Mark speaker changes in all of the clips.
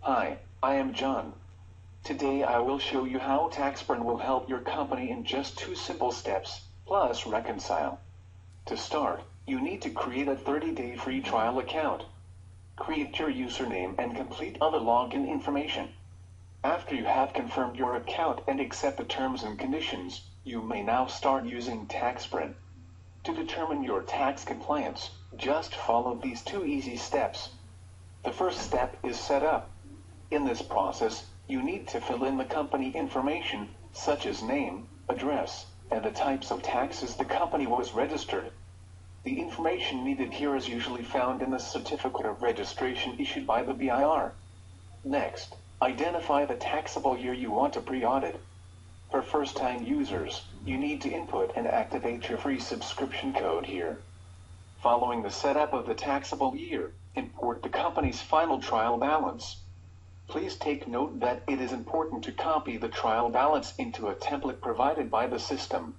Speaker 1: Hi, I am John. Today I will show you how taxpirin will help your company in just 2 simple steps, plus reconcile. To start, you need to create a 30-day free trial account. Create your username and complete other login information. After you have confirmed your account and accept the terms and conditions, you may now start using taxpirin. To determine your tax compliance, just follow these 2 easy steps. The first step is setup. In this process, you need to fill in the company information, such as name, address, and the types of taxes the company was registered. The information needed here is usually found in the certificate of registration issued by the BIR. Next, identify the taxable year you want to pre-audit. For first-time users, you need to input and activate your free subscription code here. Following the setup of the taxable year, import the company's final trial balance. Please take note that it is important to copy the trial balance into a template provided by the system.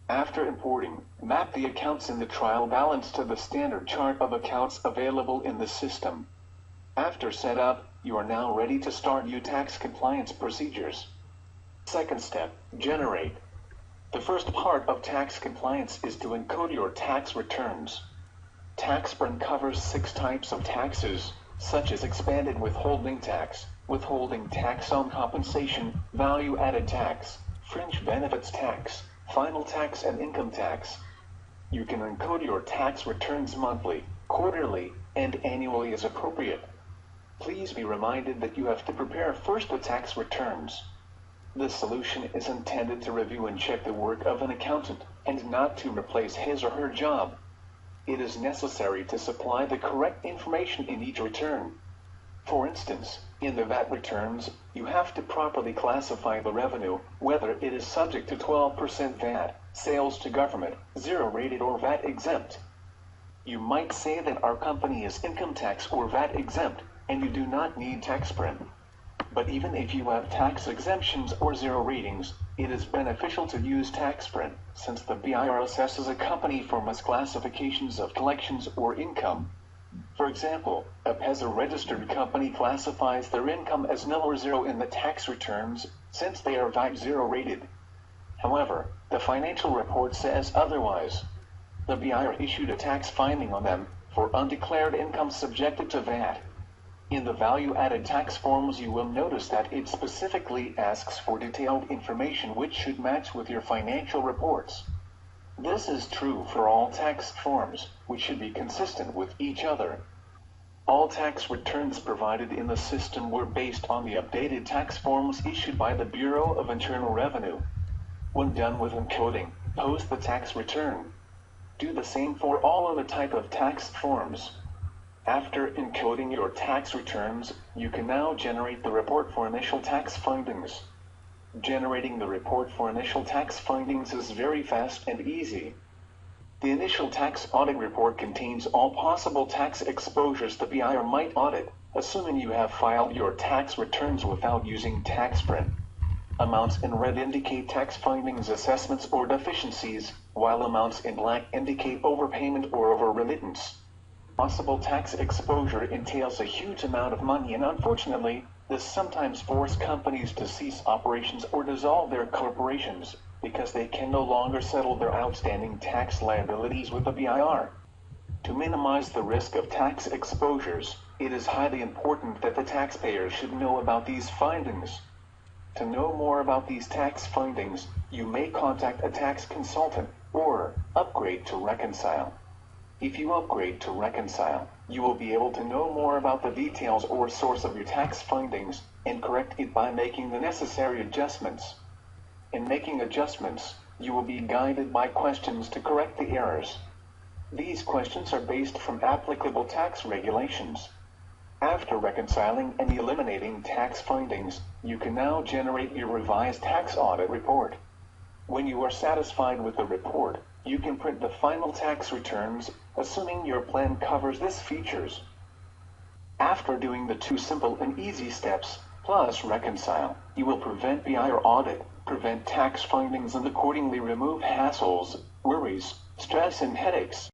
Speaker 1: After importing, map the accounts in the trial balance to the standard chart of accounts available in the system. After setup, you are now ready to start your tax compliance procedures. Second step, generate. The first part of tax compliance is to encode your tax returns. Taxpirin covers 6 types of taxes, such as expanded withholding tax on compensation, value-added tax, fringe benefits tax, final tax and income tax. You can encode your tax returns monthly, quarterly, and annually as appropriate. Please be reminded that you have to prepare first the tax returns. This solution is intended to review and check the work of an accountant, and not to replace his or her job. It is necessary to supply the correct information in each return. For instance, in the VAT returns, you have to properly classify the revenue, whether it is subject to 12% VAT, sales to government, 0 rated or VAT exempt. You might say that our company is income tax or VAT exempt, and you do not need taxpirin. But even if you have tax exemptions or 0 ratings, it is beneficial to use taxpirin, since the BIR assesses a company for misclassifications of collections or income. For example, a PESA registered company classifies their income as nil or 0 in the tax returns, since they are VAT 0 rated. However, the financial report says otherwise. The BIR issued a tax finding on them for undeclared income subjected to VAT. In the value-added tax forms, you will notice that it specifically asks for detailed information which should match with your financial reports. This is true for all tax forms, which should be consistent with each other. All tax returns provided in the system were based on the updated tax forms issued by the Bureau of Internal Revenue. When done with encoding, post the tax return. Do the same for all other type of tax forms. After encoding your tax returns, you can now generate the report for initial tax findings. Generating the report for initial tax findings is very fast and easy. The initial tax audit report contains all possible tax exposures the BIR might audit, assuming you have filed your tax returns without using taxpirin. Amounts in red indicate tax findings, assessments, or deficiencies, while amounts in black indicate overpayment or over-remittance. Possible tax exposure entails a huge amount of money, and unfortunately, this sometimes forces companies to cease operations or dissolve their corporations, because they can no longer settle their outstanding tax liabilities with the BIR. To minimize the risk of tax exposures, it is highly important that the taxpayer should know about these findings. To know more about these tax findings, you may contact a tax consultant, or upgrade to Reconcile. If you upgrade to Reconcile, you will be able to know more about the details or source of your tax findings, and correct it by making the necessary adjustments. In making adjustments, you will be guided by questions to correct the errors. These questions are based from applicable tax regulations. After reconciling and eliminating tax findings, you can now generate your revised tax audit report. When you are satisfied with the report, you can print the final tax returns, assuming your plan covers these features. After doing the 2 simple and easy steps, plus reconcile, you will prevent BIR audit, prevent tax findings, and accordingly remove hassles, worries, stress, and headaches.